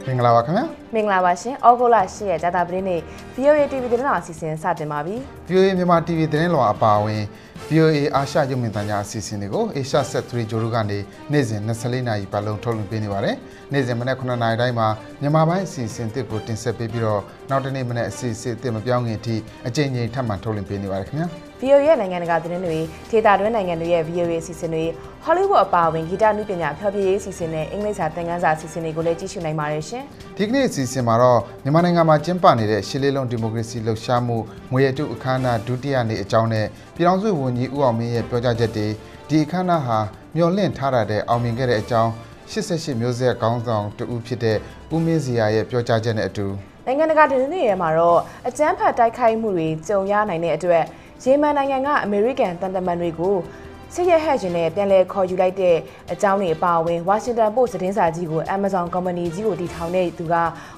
မင်္ဂလာပါခင်ဗျာမင်္ဂလာပါရှင်ဩဂုတ်လ10ရက်ကြာသပတေးနေ့ VOA TV သတင်းတော်အစီအစဉ်စတင်ပါပြီ VOA မြန်မာ TV သတင်းတော်အပါအဝင် VOA အာရှရုပ်မြင်သံကြားအစီအစဉ်တွေကို Asia Set 3 ဂျိုရုကနေနေ့စဉ်24နာရီပတ်လုံးထုတ်လွှင့်ပေးနေပါတယ်နေ့စဉ်မနေ့9နာရီတိုင်းမှာမြန်မာပိုင်းအစီအစဉ်တစ်ကိုတင်ဆက်ပေးပြီးတော့နောက်တနေ့မနေ့အစီအစဉ်တစ်မပြောင်းခင်အထိအကြိမ်ကြိမ်ထပ်မံထုတ်လွှင့်ပေးနေပါတယ်ခင်ဗျာ VOA ရဲ့နိုင်ငံတကာသတင်းတွေဒေတာတွင်းနိုင်ငံတွေရဲ့ VOA အစီအစဉ်တွေ Hollywood အပါအဝင်ဂီတနုပညာဖျော်ဖြေရေးအစီအစဉ်နဲ့အင်္ဂလိပ်စာသင်ခန်းစာအစီအစဉ်တွေကိုလည်းကြည့်ရှုနိုင်ပါတယ်ရှင်ဒီကနေ့အစီအစဉ်မှာတော့မြန်မာနိုင်ငံမှာကျင်းပနေတဲ့ရှစ်လေးလုံးဒီမိုကရေစီလှုပ်ရှားမှုငွေရတုအခမ်းအနားဒုတိယနေ့အကြောင်းနဲ့ပြည်ထောင်စုဝန်ကြီးဦးအောင်မင်းရဲ့ပြောကြားချက်တွေဒီအခမ်းအနားဟာမျှော်လင့်ထားတဲ့အောင်မြင်ခဲ့တဲ့အကြောင်း88မျိုးဆက်ခေါင်းဆောင်တဦးဖြစ်တဲ့ဦးမင်းစီယာရဲ့ပြောကြားချက်နဲ့အတူနိုင်ငံတကာသတင်းတွေထဲမှာတော့အကြမ်းဖက်တိုက်ခိုက်မှုတွေကြုံရနိုင်တဲ့အတွက်ယေမန်နိုင်ငံကအမေရိကန်တန်တမန်တွေကိုစစ်ရဲဟက်ဂျင်နဲ့ပြန်လည်ခေါ်ယူလိုက်တဲ့အကြောင်းတွေအပါအဝင်ဝါရှင်တန်ပို့သတင်းစာကြီးကို Amazon ကုမ္ပဏီကြီးကိုတည်ထောင်တဲ့သူက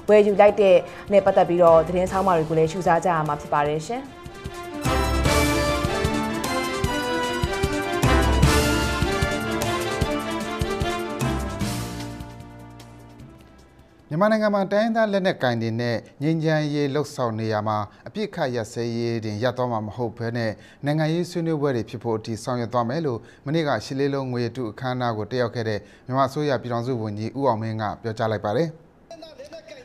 ဝယ်ယူလိုက်တဲ့နဲ့ပတ်သက်ပြီးတော့သတင်းဆောင်မတွေကိုလည်းရှုစားကြရမှာဖြစ်ပါတယ်ရှင်မြန်မာနိုင်ငံမှာတိုင်းသားလက်နက်ကင်တွေနဲ့ငြိမ်းချမ်းရေးလှုပ်ဆောင်နေရမှာအပြစ်ခတ်ရစဲရေးတင်ရပ်သွားမှာမဟုတ်ဘဲနဲ့နိုင်ငံရေးဆွေးနွေးပွဲတွေဖြစ်ဖို့အထိဆောင်ရွက်သွားမယ်လို့မနေ့ကရှစ်လေးလုံးငွေတုအခမ်းအနားကိုတက်ရောက်ခဲ့တဲ့မြန်မာအစိုးရပြည်ထောင်စုဝန်ကြီးဦးအောင်မင်းကပြောကြားလိုက်ပါတယ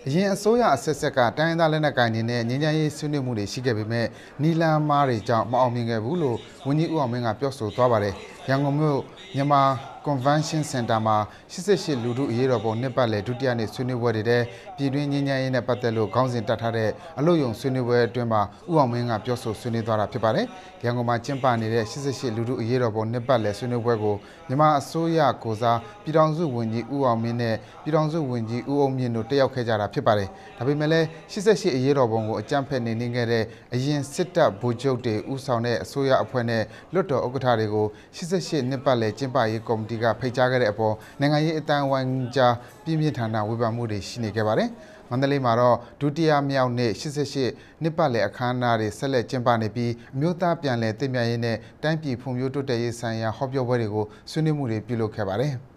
်အရင်အစိုးရအဆက်ဆက်ကတိုင်းသားလက်နက်ကင်တွေနဲ့ငြိမ်းချမ်းရေးဆွေးနွေးမှုတွေရှိခဲ့ပေမဲ့နီလန်မားတွေကြောင့်မအောင်မြင်ခဲ့ဘူးလို့ဝန်ကြီးဦးအောင်မင်းကပြောဆိုသွားပါတယ်ရန်ကုန်မြို့မြန်မာ Convention Center မှာ88လူထုအရေးတော်ပုံနှစ်ပတ်လည်ဒုတိယနေ့ဆွေးနွေးပွဲတွေတဲ့ပြည်တွင်းငြိမ်းချမ်းရေးနဲ့ပတ်သက်လို့ခေါင်းစဉ်တက်ထားတဲ့အလို့ယုံဆွေးနွေးပွဲအတွင်းမှာဦးအောင်မင်းကပြောဆိုဆွေးနွေးသွားတာဖြစ်ပါတယ်။ရန်ကုန်မှာကျင်းပနေတဲ့88လူထုအရေးတော်ပုံနှစ်ပတ်လည်ဆွေးနွေးပွဲကိုမြန်မာအစိုးရကိုစားပြည်ထောင်စုဝန်ကြီးဦးအောင်မင်းနဲ့ပြည်ထောင်စုဝန်ကြီးဦးအောင်မြင့်တို့တက်ရောက်ခဲ့ကြတာဖြစ်ပါတယ်။ဒါပေမဲ့လည်း88အရေးတော်ပုံကိုအကြမ်းဖက်နေနေခဲ့တဲ့အရင်စစ်တပ်ဗိုလ်ချုပ်တွေဦးဆောင်တဲ့အစိုးရအဖွဲ့နဲ့လွှတ်တော်ဥက္ကဋ္ဌတွေကို88နှစ်ပတ်လည်ကျင်းပရေးကော်မတီကဖိတ်ကြားခဲ့တဲ့အပေါ်နိုင်ငံရေးအတန်းဝိုင်းကြားပြင်းပြင်းထန်ထန်ဝေဖန်မှုတွေရှိနေခဲ့ပါတယ်။မန္တလေးမှာတော့ဒုတိယမြောက်နေ့88နှစ်ပတ်လည်အခမ်းအနားတွေဆက်လက်ကျင်းပနေပြီးအမျိုးသားပြန်လည်တည်မြဲရေးနဲ့တိုင်းပြည်ဖွံ့ဖြိုးတိုးတက်ရေးဆိုင်ရာဟောပြောပွဲတွေကိုဆွေးနွေးမှုတွေပြုလုပ်ခဲ့ပါတယ်။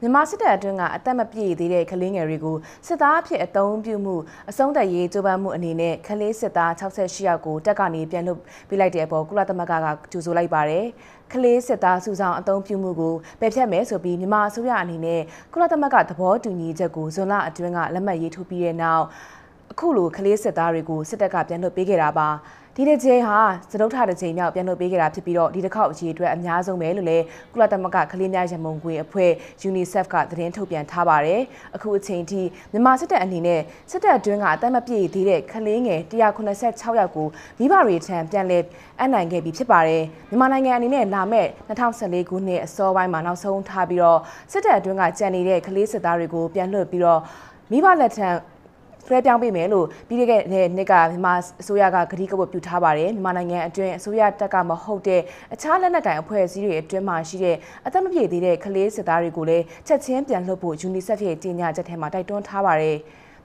မြန်မာစစ်တပ်အတွင်းကအသက်မပြည့်သေးတဲ့ကလေးငယ်တွေကိုစစ်သားအဖြစ်အသုံးပြုမှုအဆုံးသတ်ရေးကြိုးပမ်းမှုအနေနဲ့ကလေးစစ်သား68ယောက်ကိုတပ်ကနေပြန်လွှတ်ပေးလိုက်တဲ့အပေါ်ကုလသမဂ္ဂကကြိုဆိုလိုက်ပါတယ်။ကလေးစစ်သားစုဆောင်အသုံးပြုမှုကိုပယ်ဖျက်မယ်ဆိုပြီးမြန်မာအစိုးရအနေနဲ့ကုလသမဂ္ဂသဘောတူညီချက်ကိုဇွန်လအတွင်းကလက်မှတ်ရေးထိုးပြီးတဲ့နောက်အခုလိုကလေးစစ်သားတွေကိုစစ်တပ်ကပြန်လွှတ်ပေးခဲ့တာပါ။ဒီတစ်ချိန်ဟာစတုထတစ်ချိန်မြောက်ပြန်လွှတ်ပေးခဲ့တာဖြစ်ပြီးတော့ဒီတစ်ခေါက်အကြီးအတွက်အများဆုံးပဲလို့လည်းကုလသမဂ္ဂကလေးများရန်ပုံငွေအဖွဲ့ UNICEF ကသတင်းထုတ်ပြန်ထားပါတယ်။အခုအချိန်ထိမြန်မာစစ်တပ်အနေနဲ့စစ်တပ်အတွင်းကအသက်မပြည့်သေးတဲ့ကလေးငယ်186ယောက်ကိုမိဘတွေထံပြန်လည်အနိုင်ခဲ့ပြီးဖြစ်ပါတယ်။မြန်မာနိုင်ငံအနေနဲ့လာမဲ့2014ခုနှစ်အစောပိုင်းမှာနောက်ဆုံးထားပြီးတော့စစ်တပ်အတွင်းကကြံနေတဲ့ကလေးစစ်သားတွေကိုပြန်လွှတ်ပြီးတော့မိဘလက်ထံဆွဲပြောင်းပေးမယ်လို့ပြီးခဲ့တဲ့နှစ်ကမြန်မာအစိုးရကကတိကဝတ်ပြုထားပါတယ်မြန်မာနိုင်ငံအတွင်းအစိုးရတပ်ကမဟုတ်တဲ့အခြားလက်နက်ကိုင်အဖွဲ့အစည်းတွေအတွင်းမှာရှိတဲ့အသက်မပြည့်သေးတဲ့ကလေးစစ်သားတွေကိုလည်းချက်ချင်းပြန်လွှတ်ဖို့ UNICEF ရဲ့ကြေညာချက်ထဲမှာတိုက်တွန်းထားပါတယ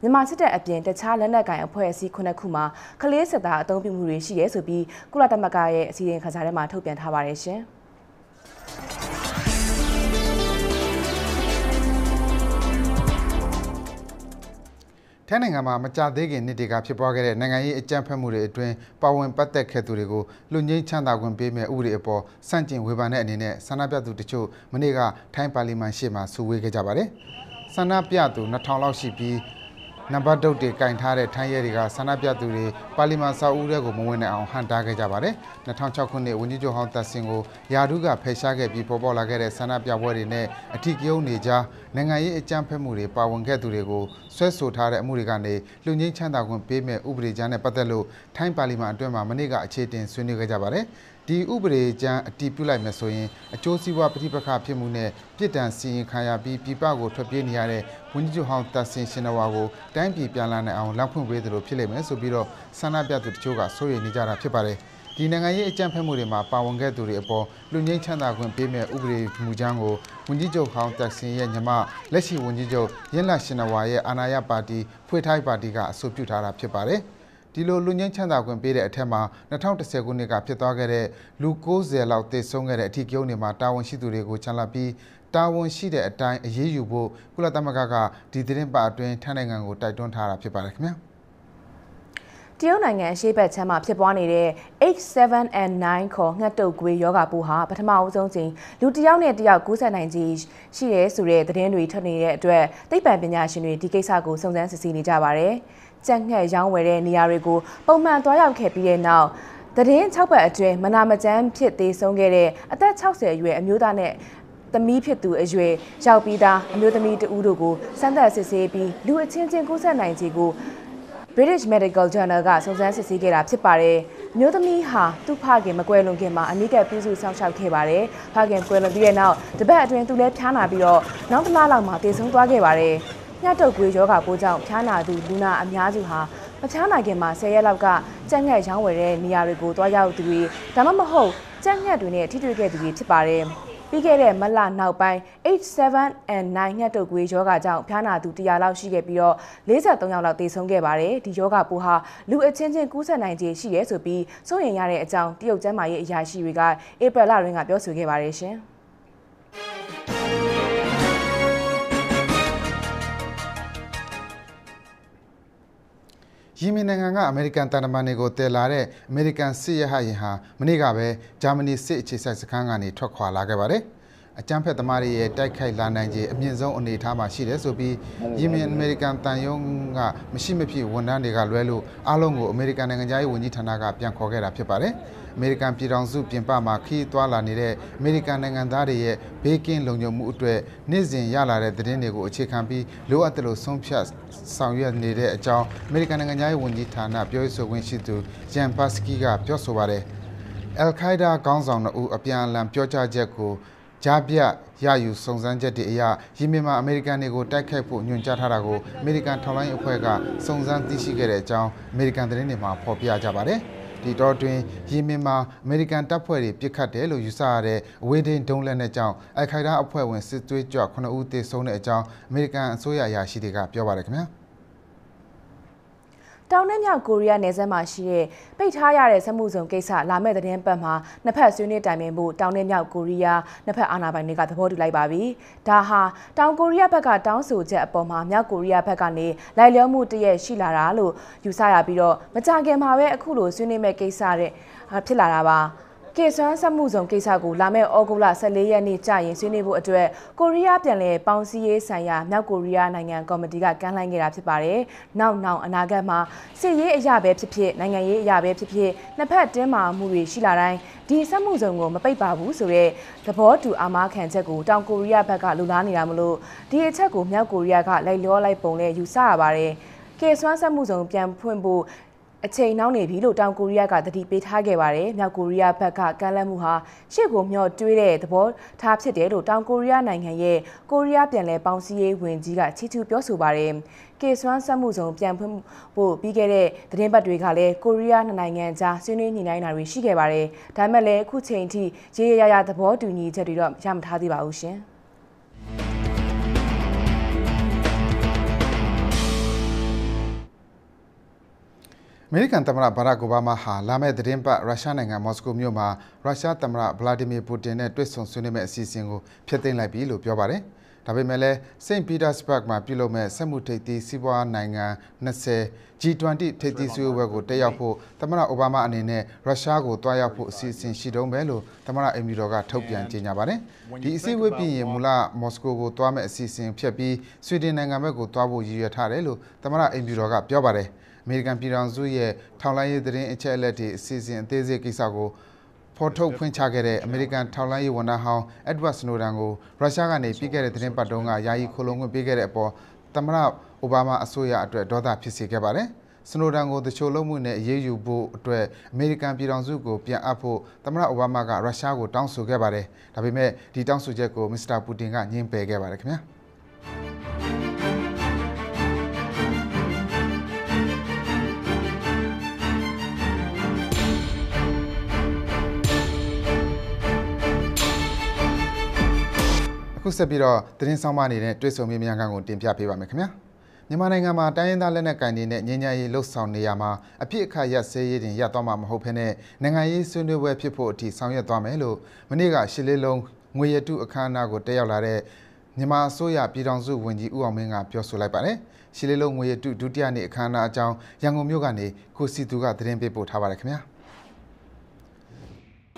်မြန်မာစစ်တပ်အပြင်တခြားလက်နက်ကိုင်အဖွဲ့အစည်း9ခုမှာကလေးစစ်သားအသုံးပြုမှုတွေရှိတယ်ဆိုပြီးကုလသမဂ္ဂရဲ့အစည်းအဝေးခန်းစာထဲမှာထုတ်ပြန်ထားပါတယ်ရှင်ထိုင်းနိုင်ငံမှာမကြသေးခင်နှစ်တွေကဖြစ်ပွားခဲ့တဲ့နိုင်ငံရေးအကြမ်းဖက်မှုတွေအတွင်းပါဝင်ပတ်သက်ခဲ့သူတွေကိုလူငင်းချမ်းသာခွင့်ပေးမဲ့ဥပဒေအပေါ်စန့်ကျင်ဝေဖန်တဲ့အနေနဲ့ဆန္ဒပြသူတချို့မနေ့ကထိုင်းပါလီမန်ရှေ့မှာစုဝေးခဲ့ကြပါတယ်။ဆန္ဒပြသူ2000လောက်ရှိပြီးနံပါတ်တုတ်တွေကင်ထားတဲ့ထိုင်းရဲတွေကဆန္ဒပြသူတွေပါလီမန်စာအုပ်ထဲကိုမဝင်နိုင်အောင်ဟန်တားခဲ့ကြပါတယ်။2006ခုနှစ်ဝန်ကြီးချုပ်ဟောင်းသက်ဆင်ကိုယာဒူးကဖယ်ရှားခဲ့ပြီးပေါ်ပေါက်လာခဲ့တဲ့ဆန္ဒပြပွဲတွေနဲ့အထီးကျုံနေကြနိုင်ငံရေးအကြမ်းဖက်မှုတွေပါဝင်ခဲ့သူတွေကိုဆွဲဆိုထားတဲ့အမှုတွေကနေလူငင်းချမ်းသာခွင့်ပေးမဲ့ဥပဒေကြမ်းနဲ့ပတ်သက်လို့ထိုင်းပါလီမန်အတွင်းမှာမနေ့ကအခြေတင်ဆွေးနွေးခဲ့ကြပါတယ်။ဒီဥပဒေကြမ်းအတည်ပြုလိုက်မယ်ဆိုရင်အကျိုးစီးပွားပဋိပက္ခဖြစ်မှုနဲ့ပြည်တံစီရင်ခံရပြီးပြည်ပကိုထွက်ပြေးနေရတဲ့ဝန်ကြီးချုပ်ဟောင်းသက်ဆင်ရှင်နဝါကိုတိုင်းပြည်ပြန်လာနိုင်အောင်လက်ဖွင့်ပေးသလိုဖြစ်လိမ့်မယ်ဆိုပြီးတော့ဆန္ဒပြသူတချို့ကစိုးရိမ်နေကြတာဖြစ်ပါတယ်။ဒီနိုင်ငံရေးအကြမ်းဖက်မှုတွေမှာပါဝင်ခဲ့သူတွေအပေါ်လူငင်းချမ်းသာခွင့်ပေးမဲ့ဥပဒေမူကြမ်းကိုဝန်ကြီးချုပ်ဟောင်းသက်ဆင်ရဲ့ညီမလက်ရှိဝန်ကြီးချုပ်ရင်းလရှင်နဝါရဲ့အာဏာရပါတီဖွေထိုင်းပါတီကအဆိုပြုထားတာဖြစ်ပါတယ်။ ဒီလိုလူငင်းချမ်းသာခွင့်ပေးတဲ့အထက်မှာ2010ခုနှစ်ကဖြစ်သွားခဲ့တဲ့လူ90လောက်သေဆုံးခဲ့တဲ့အထီးကျုံးတွေမှာတာဝန်ရှိသူတွေကိုချန်လာပြီးတာဝန်ရှိတဲ့အတိုင်းအရေးယူဖို့ကုလသမဂ္ဂကဒီသတင်းပတ်အတွင်းထိုင်းနိုင်ငံကိုတိုက်တွန်းထားတာဖြစ်ပါတယ်ခင်ဗျာတရုတ်နိုင်ငံအရှေ့ဘက်ခြမ်းမှာဖြစ်ပွားနေတဲ့ H7N9 ခေါ်ငှက်တုပ်ကွေးရောဂါပိုးဟာပထမအဆုံးချိန်လူတစ်ယောက်နဲ့တစ်ယောက်ကူးစက်နိုင်ခြေရှိရဲဆိုတဲ့သတင်းတွေထွက်နေတဲ့အတွက်သိပ္ပံပညာရှင်တွေဒီကိစ္စကိုစုံစမ်းစစ်ဆေးနေကြပါတယ်။ကြက်ငှက်ရောင်းဝယ်တဲ့နေရာတွေကိုပုံမှန်သွားရောက်ခဲ့ပြီးတဲ့နောက်သတင်း6ပတ်အတွင်းမနာမကျန်းဖြစ်သေးဆုံးခဲ့တဲ့အသက်60အရွယ်အမျိုးသားနဲ့သမီးဖြစ်သူအရွယ်ရောက်ပြီးသားအမျိုးသမီးတဦးတို့ကိုစမ်းသပ်စစ်ဆေးပြီးလူအချင်းချင်းကူးစက်နိုင်ခြေကိုBritish Medical Journal ကစုံစမ်းစစ်ဆေးခဲ့တာဖြစ်ပါတယ်။မျိုးသမီးဟာသူ့ဖခင်မကွယ်လွန်ခင်မှာအနိကပြုစုစောင့်ရှောက်ခဲ့ပါတယ်။ဖခင်ကွယ်လွန်ပြီးတဲ့နောက်တပတ်အတွင်းသူလည်းဖျားနာပြီးတော့နောက်တစ်လလောက်မှာတည်ဆုံးသွားခဲ့ပါတယ်။ညတုပ်ကွေးရောဂါပိုးကြောင့်ဖျားနာသူလူနာအများစုဟာမဖျားနာခင်မှာ10ရက်လောက်ကကြက်ငှက်ရောင်းဝယ်တဲ့နေရာတွေကိုတွားရောက်သူတွေဒါမှမဟုတ်ကြက်ငှက်တွေနဲ့ထိတွေ့ခဲ့သူတွေဖြစ်ပါတယ်။ပြီးခဲ့တဲ့မလနောက်ပိုင်း H7N9 ငှက်တုပ်ကွေးရောဂါကြောင့်ဖျားနာသူ100လောက်ရှိခဲ့ပြီးတော့43ယောက်လောက်သေဆုံးခဲ့ပါတယ်။ဒီရောဂါပိုးဟာလူအချင်းချင်းကူးစက်နိုင်ခြေရှိရဲဆိုပြီးစိုးရိမ်ရတဲ့အကြောင်းတရုတ်ကျန်းမာရေးအရာရှိတွေကဧပြီလတွင်ကပြောဆိုခဲ့ပါတယ်ရှင်။ယီမင်နိုင်ငံကအမေရိကန်တန်တမန်တွေကိုတည်လာတဲ့အမေရိကန်စစ်ရဟတ်ယာဉ်ဟာမနေ့ကပဲဂျာမနီစစ်အခြေစိုက်စခန်းကနေထွက်ခွာလာခဲ့ပါတယ်။အကြမ်းဖက်သမားတွေရဲ့တိုက်ခိုက်လာနိုင်ခြေအမြင့်ဆုံးအနေအထားမှာရှိတယ်ဆိုပြီးယီမင်အမေရိကန်တန်ယုံကမရှိမဖြစ်ဝန်ထမ်းတွေကလွဲလို့အားလုံးကိုအမေရိကန်နိုင်ငံသားရေးဝန်ကြီးဌာနကပြန်ခေါ်ခဲ့တာဖြစ်ပါတယ်။အမေရိကန်ပြည်ထောင်စုပြင်ပမှာခီးသွားလာနေတဲ့အမေရိကန်နိုင်ငံသားတွေရဲ့ဘေးကင်းလုံခြုံမှုအတွက်နေ့စဉ်ရလာတဲ့သတင်းတွေကိုအခြေခံပြီးလိုအပ်တယ်လို့ဆုံးဖြတ်ဆောင်ရွက်နေတဲ့အကြောင်းအမေရိကန်နိုင်ငံသားရေးဝန်ကြီးဌာနပြောရေးဆိုခွင့်ရှိသူဂျန်ပါစကီကပြောဆိုပါတယ်။ Al-Qaeda ခေါင်းဆောင်2ဦးအပြန်အလှန်ပြောကြားချက်ကိုကြားပြရယူစုံစမ်းချက်တွေအရယီမင်မှာအမေရိကန်တွေကိုတိုက်ခိုက်ဖို့ညွှန်ကြားထားတာကိုအမေရိကန်ထောက်လှမ်းရေးအဖွဲ့ကစုံစမ်းသိရှိခဲ့တဲ့အကြောင်းအမေရိကန်သတင်းတွေမှာဖော်ပြကြပါတယ်။ဒီတော့တွင်ယီမင်မှာအမေရိကန်တပ်ဖွဲ့တွေပစ်ခတ်တယ်လို့ယူဆရတဲ့အဝေးထိန်းဒုံးလက်နက်ကြောင့်အယ်ခိုင်ဒါအဖွဲ့ဝင်စစ်သွေးကြွ9ဦးသေဆုံးတဲ့အကြောင်းအမေရိကန်အစိုးရအရာရှိတွေကပြောပါတယ်ခင်ဗျာတောင်နဲ့မြောက်ကိုရီးယားနယ်စပ်မှာရှိတဲ့ပိတ်ထားရတဲ့စက်မှုဇုံကိစ္စလာမယ့်သတင်းပတ်မှာနှစ်ဖက်ဆွေးနွေးတိုင်ပင်ဖို့တောင်နဲ့မြောက်ကိုရီးယားနှစ်ဖက်အာဏာပိုင်တွေကသဘောတူလိုက်ပါပြီ။ဒါဟာတောင်ကိုရီးယားဘက်ကတောင်းဆိုချက်အပေါ်မှာမြောက်ကိုရီးယားဘက်ကနေလိုက်လျောမှုတရက်ရှိလာတာလို့ယူဆရပြီးတော့မကြခင်မှာပဲအခုလိုဆွေးနွေးမဲ့ကိစ္စတဲ့ဖြစ်လာတာပါ။ကေဆွမ်းစက်မှုဇုံကိစ္စကိုလာမယ့်ဩဂုတ်လ14ရက်နေ့ကြာရင်ဆွေးနွေးဖို့အတွက်ကိုရီးယားပြန်လည်ပေါင်းစည်းရေးဆိုင်ရာမြောက်ကိုရီးယားနိုင်ငံကော်မတီကကမ်းလှမ်းခဲ့တာဖြစ်ပါတယ်။နောက်အနာဂတ်မှာစစ်ရေးအရာပဲဖြစ်ဖြစ်နိုင်ငံရေးအရာပဲဖြစ်ဖြစ်နှစ်ဖက်တင်းမာမှုတွေရှိလာတိုင်းဒီစက်မှုဇုံကိုမပိတ်ပါဘူးဆိုတဲ့သဘောတူအာမခံချက်ကိုတောင်ကိုရီးယားဘက်ကလူလားနေတာမလို့ဒီအချက်ကိုမြောက်ကိုရီးယားကလိုက်လျောလိုက်ပုံနဲ့ယူဆရပါတယ်။ကေဆွမ်းစက်မှုဇုံပြန်ဖွင့်ဖို့အချိန်နှောင်းနေပြီလို့တောင်ကိုရီးယားကတတိပေးထားခဲ့ပါတယ်။မြောက်ကိုရီးယားဘက်ကကမ်းလှမ်းမှုဟာရှေ့ကိုမျှော်တွေးတဲ့သဘောထားဖြစ်တယ်လို့တောင်ကိုရီးယားနိုင်ငံရဲ့ကိုရီးယားပြန်လည်ပေါင်းစည်းရေးဝန်ကြီးကချီးကျူးပြောဆိုပါတယ်။ကေဆွမ်းစက်မှုဇုံပြန်ဖွင့်ဖို့ပြီးခဲ့တဲ့သတင်းပတ်တွေကလည်းကိုရီးယားနှစ်နိုင်ငံကြားဆွေးနွေးညှိနှိုင်းတာတွေရှိခဲ့ပါတယ်။ဒါပေမဲ့လည်းအခုချိန်ထိရေရရသဘောတူညီချက်တွေတော့ရမထားသေးပါဘူးရှင်။အမေရိကန်သမ္မတဘာရက်အိုဘားမားဟာလာမယ့်သတင်းပတ်ရုရှားနိုင်ငံမော်စကိုမြို့မှာရုရှားသမ္မတဗလာဒီမီပူတင်နဲ့တွေ့ဆုံဆွေးနွေးမယ့်အစီအစဉ်ကိုဖျက်သိမ်းလိုက်ပြီလို့ပြောပါတယ်။ဒါပေမဲ့လည်းစိန့်ပီတာစဘတ်မှာပြုလုပ်မဲ့စက်မှုထိပ်သီးစီးပွားနိုင်ငံ20 G20 ထိပ်သီးဆွေးနွေးပွဲကိုတက်ရောက်ဖို့သမ္မတအိုဘားမားအနေနဲ့ရုရှားကိုတွားရောက်ဖို့အစီအစဉ်ရှိတုံးပဲလို့သမ္မတအိမ်ဖြူတော်ကထုတ်ပြန်ကြေညာပါတယ်။ဒီအစည်းအဝေးပြီးရင်မူလမော်စကိုကိုတွားမဲ့အစီအစဉ်ဖျက်ပြီးဆွီဒင်နိုင်ငံဘက်ကိုတွားဖို့ရည်ရွယ်ထားတယ်လို့သမ္မတအိမ်ဖြူတော်ကပြောပါတယ်။အမေရိကန်ပြည်ထောင်စုရဲ့ထောက်လှမ်းရေးသတင်းအချက်အလက်တွေအစီအစဉ်အသေးစိတ်ကိစ္စကိုဖော်ထုတ်ဖွင့်ချခဲ့တဲ့အမေရိကန်ထောက်လှမ်းရေးဝန်ထမ်းဟောင်း Edward Snowden ကိုရုရှားကနေပြီးခဲ့တဲ့သတင်းပတ်တုန်းကယာယီခိုလုံခွင့်ပေးခဲ့တဲ့အပေါ်သမ္မတအိုဘားမားအစိုးရအတွက်ဒေါသဖြစ်စေခဲ့ပါတယ်။ Snowden ကိုတချို့လုံးမှုနဲ့အရေးယူဖို့အတွက်အမေရိကန်ပြည်ထောင်စုကိုပြန်အပ်ဖို့သမ္မတအိုဘားမားကရုရှားကိုတောင်းဆိုခဲ့ပါတယ်။ဒါပေမဲ့ဒီတောင်းဆိုချက်ကိုမစ္စတာပူတင်ကငြင်းပယ်ခဲ့ပါတယ်ခင်ဗျာ။ခုဆက်ပြီးတော့သတင်းဆောင်မအနေနဲ့တွေ့ဆုံမေးမြန်းခန်းကိုတင်ပြပေးပါမယ်ခင်ဗျာ မြန်မာနိုင်ငံမှာတိုင်းရင်းသားလက်နက်ကိုင်တွေနဲ့ငြိမ်းချမ်းရေးလှုပ်ဆောင်နေရမှာအပြစ်အခါရပ်စဲရေးတင်ရပ်သွားမှာမဟုတ်ဘဲနဲ့နိုင်ငံရေးဆွေးနွေးပွဲဖြစ်ဖို့အထိဆောင်ရွက်သွားမယ်လို့မနေ့ကရှစ်လေးလုံးငွေရတုအခမ်းအနားကိုတက်ရောက်လာတဲ့မြန်မာအစိုးရပြည်ထောင်စုဝန်ကြီးဦးအောင်မင်းကပြောဆိုလိုက်ပါတယ်။ရှစ်လေးလုံးငွေရတုဒုတိယနေ့အခမ်းအနားအကြောင်းရန်ကုန်မြို့ကနေကိုစီသူကသတင်းပေးပို့ထားပါတယ်ခင်ဗျာ။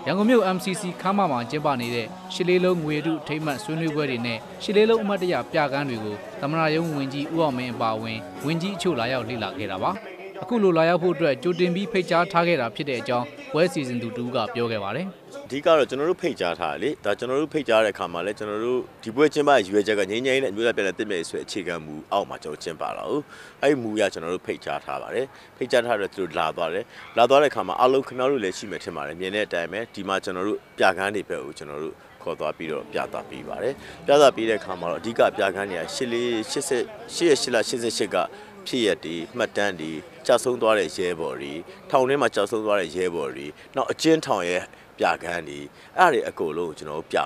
ရန်ကုန်မြို့ MCC ခမ်းမမှာကျင်းပနေတဲ့ရှစ်လေးလုံးငွေတုထိမ့်မှတ်ဆွေးနွေးပွဲတွေနဲ့ရှစ်လေးလုံးအမတ်တရပြကန်းတွေကိုသမ္မတရုံးဝန်ကြီးဦးအောင်မင်းအပါအဝင်ဝန်ကြီးအချို့လာရောက်လေ့လာခဲ့တာပါ။အခုလိုလာရောက်ဖို့အတွက်ကြိုတင်ပြီးဖိတ်ကြားထားခဲ့တာဖြစ်တဲ့အကြောင်းပွဲစီစဉ်သူတူကပြောခဲ့ပါတယ်။အဓိကတော့ကျွန်တော်တို့ဖိတ်ကြားထားတယ်လေဒါကျွန်တော်တို့ဖိတ်ကြားတဲ့အခါမှာလည်းကျွန်တော်တို့ဒီပွဲကျင်းပရွေးချက်ကငြိမ်းချမ်းရေးနဲ့အမျိုးသားပြည်နယ်တည်မြဲရေးဆိုတဲ့အခြေခံမူအောက်မှာကျွန်တော်ကျင်းပလာဟုတ်အဲ့ဒီမူရကျွန်တော်တို့ဖိတ်ကြားထားပါတယ်ဖိတ်ကြားထားတော့သူတို့လာသွားတဲ့အခါမှာအလုံးခင်ဗျားတို့လည်းရှိမယ်ထင်ပါတယ်မြင်တဲ့အတိုင်းပဲဒီမှာကျွန်တော်တို့ပြကန်းတွေပဲကိုကျွန်တော်တို့ခေါ်သွားပြီးတော့ပြသပေးပါတယ်ပြသပေးတဲ့အခါမှာတော့အဓိကပြကန်းတွေက88ကဖြစ်ရတဲ့မှတ်တမ်းတွေကြာဆုံးသွားတဲ့ရဲဘော်တွေထောင်ထဲမှာကြာဆုံးသွားတဲ့ရဲဘော်တွေနောက်အကျဉ်းထောင်ရဲ့ပြကန်းတွေအဲ့ဒါတွေအကုန်လုံးကျွန်တော်ပြ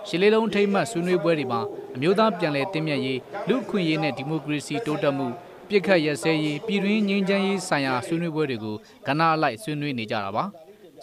ရှစ်လေးလုံးထိမ့်မှတ်ဆွေးနွေးပွဲတွေမှာအမျိုးသားပြန်လည်တည်မြဲရေးလူ့အခွင့်အရေးနဲ့ဒီမိုကရေစီတိုးတက်မှုပြစ်ခတ်ရစဲရေးပြည်တွင်းငြိမ်းချမ်းရေးဆိုင်ရာဆွေးနွေးပွဲတွေကိုကဏ္ဍအလိုက်ဆွေးနွေးနေကြတာပါ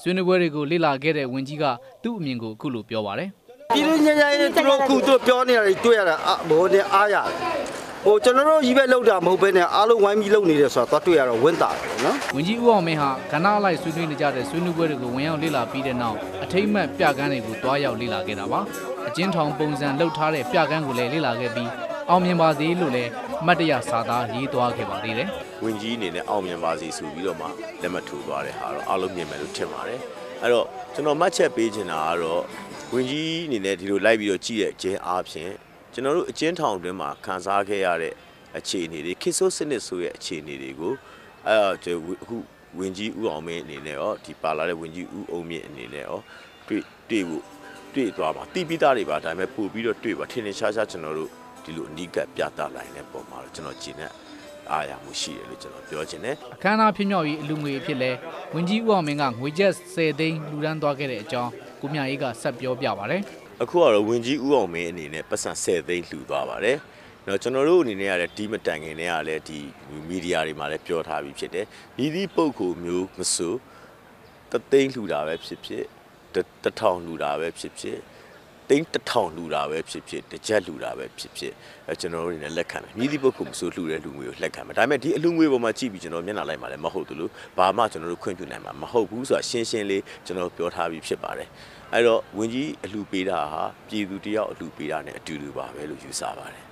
ဆွေးနွေးပွဲတွေကိုလေ့လာခဲ့တဲ့ဝန်ကြီးကသူ့အမြင်ကိုအခုလိုပြောပါတယ်ပြည်တွင်းငြိမ်းချမ်းရေးသူတို့အခုသူပြောနေတာတွေတွေ့ရတာဘိုးနဲ့အားရတယ်ကျွန်တော်တို့ကြီးပဲလောက်တာမဟုတ်ဘဲနဲ့အားလုံးဝိုင်းပြီးလုပ်နေတယ်ဆိုတော့တွေ့ရတော့ဝင်းတာတယ်နော်ဝန်ကြီးဦးအောင်မင်းဟာကဏ္ဍအလိုက်ဆွေးနွေးနေကြတဲ့ဆွေးနွေးပွဲတွေကိုဝင်ရောက်လေ့လာပြီးတဲ့နောက်အထိမ့်မှတ်ပြကန်းတွေကိုတွားရောက်လေ့လာခဲ့တာပါအကျဉ်းထောင်ပုံစံလှုပ်ထားတဲ့ပြကန်းကိုလည်းလေ့လာခဲ့ပြီးအောင်မြင်ပါစေလို့လည်းမတ်တရစာသားရေးသွားခဲ့ပါသေးတယ်ဝန်ကြီးအနေနဲ့အောင်မြင်ပါစေဆိုပြီးတော့မှလက်မှတ်ထိုးသွားတဲ့ဟာတော့အားလုံးမြင်မယ်လို့ထင်ပါတယ်အဲ့တော့ကျွန်တော်မှတ်ချက်ပေးချင်တာကတော့ဝန်ကြီးအနေနဲ့ဒီလိုလိုက်ပြီးတော့ကြည့်ရဲ့ခြင်းအားဖြင့်ကျွန်တော်တို့အကျဉ်းထောင်တွင်မှာခံစားခဲ့ရတဲ့အခြေအနေတွေခေတ်ဆိုးစနစ်ဆိုရဲ့အခြေအနေတွေကိုအခုဝန်ကြီးဦးအောင်မင်းအနေနဲ့ရောဒီပါလာတဲ့ဝန်ကြီးဦးအောင်မြင့်အနေနဲ့ရောတွေ့သွားပါတီးပြီးသားတွေပါဒါပေမဲ့ပို့ပြီးတော့တွေ့ပါထင်ထင်ရှားရှားကျွန်တော်တို့ဒီလိုအနီးကပ်ပြသနိုင်တဲ့ပုံမှာတော့ကျွန်တော်ကြည်နဲ့အားရမှုရှိတယ်လို့ကျွန်တော်ပြောချင်တယ်အခမ်းအနားဖြစ်မြောက်ရေးအလူငွေအဖြစ်လဲဝန်ကြီးဦးအောင်မင်းကငွေကျပ်10သိန်းလူဒန်းသွားခဲ့တဲ့အကြောင်းကိုမြအေးကဆက်ပြောပြပါတယ်အခုကတော့ဝန်ကြီးဦးအောင်မင်းအနေနဲ့ပတ်စံ10သိန်းလှူသွားပါတယ်နော်ကျွန်တော်တို့အနေနဲ့ကလည်းဒီမတိုင်ခင်နဲ့ကလည်းဒီမီဒီယာတွေမှာလည်းပြောထားပြီးဖြစ်တယ်။ဒီပုဂ္ဂိုလ်မျိုးမဆိုတသိန်းလှူတာပဲဖြစ်ဖြစ်1000လှူတာပဲဖြစ်ဖြစ်သိန်း1000လှူတာပဲဖြစ်ဖြစ်တစ်ချက်လှူတာပဲဖြစ်ဖြစ်ကျွန်တော်တို့အနေနဲ့လက်ခံမယ်။မြည်သည့်ပုဂ္ဂိုလ်မဆိုလှူတဲ့လူငွေကိုလက်ခံမယ်။ဒါပေမဲ့ဒီအလှူငွေပေါ်မှာကြည့်ပြီးကျွန်တော်မျက်နှာလိုက်မှာလည်းမဟုတ်ဘူးလို့ဘာမှကျွန်တော်တို့ခွင့်ပြုနိုင်မှာမဟုတ်ဘူးဆိုတာရှင်းရှင်းလေးကျွန်တော်ပြောထားပြီးဖြစ်ပါတယ်။အဲ့တော့ဝန်ကြီးအလှူပေးတာဟာပြည်သူတယောက်အလှူပေးတာနဲ့အတူတူပါပဲလို့ယူဆပါတယ်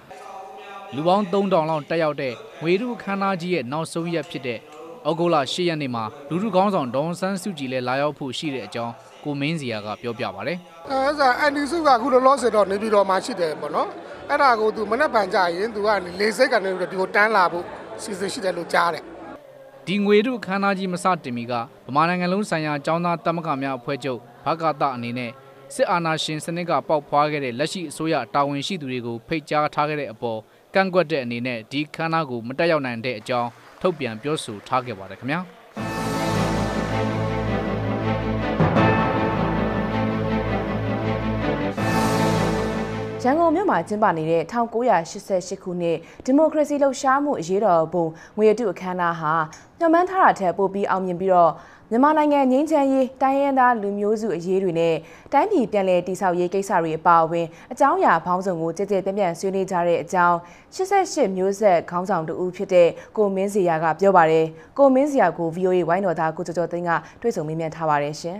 လူပေါင်း3000လောက်တက်ရောက်တဲ့ငွေတုခမ်းနားကြီးရဲ့နောက်ဆုံးရက်ဖြစ်တဲ့ဩဂုတ်လ10ရက်နေ့မှာလူထုခေါင်းဆောင်ဒေါန်ဆန်းစုကြည်လည်းလာရောက်ဖို့ရှိတဲ့အကြောင်းကိုမင်းစီယာကပြောပြပါတယ်။အဲဒါအန်ဒီစုကအခုလောလောဆယ်တော့နေပြည်တော်မှာရှိတယ်ပေါ့နော်။အဲ့ဒါကိုသူမနေ့ပန်ကြရင်သူကလေစိတ်ကနေပြီးတော့ဒီကိုတန်းလာဖို့စီစဉ်ရှိတယ်လို့ကြားတယ်။ဒီငွေတုခမ်းနားကြီးမစတင်မီကဗမာနိုင်ငံလုံးဆိုင်ရာចောင်းသားသမဂ္ဂများအဖွဲ့ချုပ်ဘကတအနေနဲ့စစ်အာဏာရှင်စနစ်ကပေါက်ဖွားခဲ့တဲ့လက်ရှိအစိုးရတာဝန်ရှိသူတွေကိုဖိတ်ကြားထားခဲ့တဲ့အပေါ်ကန့်ကွက်တဲ့အနေနဲ့ဒီခမ်းနားကိုမတက်ရောက်နိုင်တဲ့အကြောင်းထုတ်ပြန်ပြောဆိုထားခဲ့ပါတယ်ခင်ဗျာရန်ကုန်မြို့မှာကျင်းပနေတဲ့1988ခုနှစ်ဒီမိုကရေစီလှုပ်ရှားမှုအရေးတော်ပုံငွေတုအခမ်းအနားဟာညှို့မှန်းထားတာထက်ပိုပြီးအောင်မြင်ပြီးတော့မြန်မာနိုင်ငံငြိမ်းချမ်းရေးတိုင်းရင်းသားလူမျိုးစုအရေးတွေနဲ့တိုင်းပြည်ပြန်လည်တည်ဆောက်ရေးကိစ္စတွေအပါအဝင်အကြောင်းအရာပေါင်းစုံကိုကြည်ကြဲပြန့်ပြန့်ဆွေးနွေးကြတဲ့အကြောင်း88မျိုးဆက်ခေါင်းဆောင်တူဖြစ်တဲ့ကိုမင်းစီယာကပြောပါတယ်ကိုမင်းစီယာကို VOA ဝိုင်းတော်သားကိုကျော်ကျော်သိန်းကတွေ့ဆုံမေးမြန်းထားပါတယ်ရှင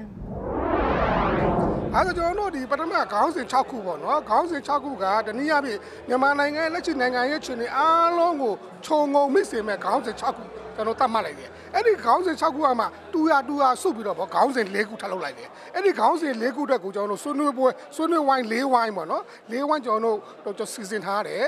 ်အဲ့ဒါကျွန်တော်တို့ဒီပထမခေါင်းစဉ်6ခုပေါ့နော်ခေါင်းစဉ်6ခုကတနည်းအားဖြင့်မြန်မာနိုင်ငံလက်ရှိနိုင်ငံရေးအခြေအနေအားလုံးကိုခြုံငုံမိတ်စေမဲ့ခေါင်းစဉ်6ခုကျွန်တော်တတ်မှတ်လိုက်တယ်အဲ့ဒီခေါင်းစဉ်6ခုကမှတူရစုပြီးတော့ဗောခေါင်းစဉ်4ခုထပ်လုပ်လိုက်တယ်အဲ့ဒီခေါင်းစဉ်4ခုအတွက်ကိုကျွန်တော်တို့ဆွေးနွေးဝိုင်း4ဝိုင်းပေါ့နော်4ဝိုင်းကျွန်တော်တို့စီစဉ်ထားတယ်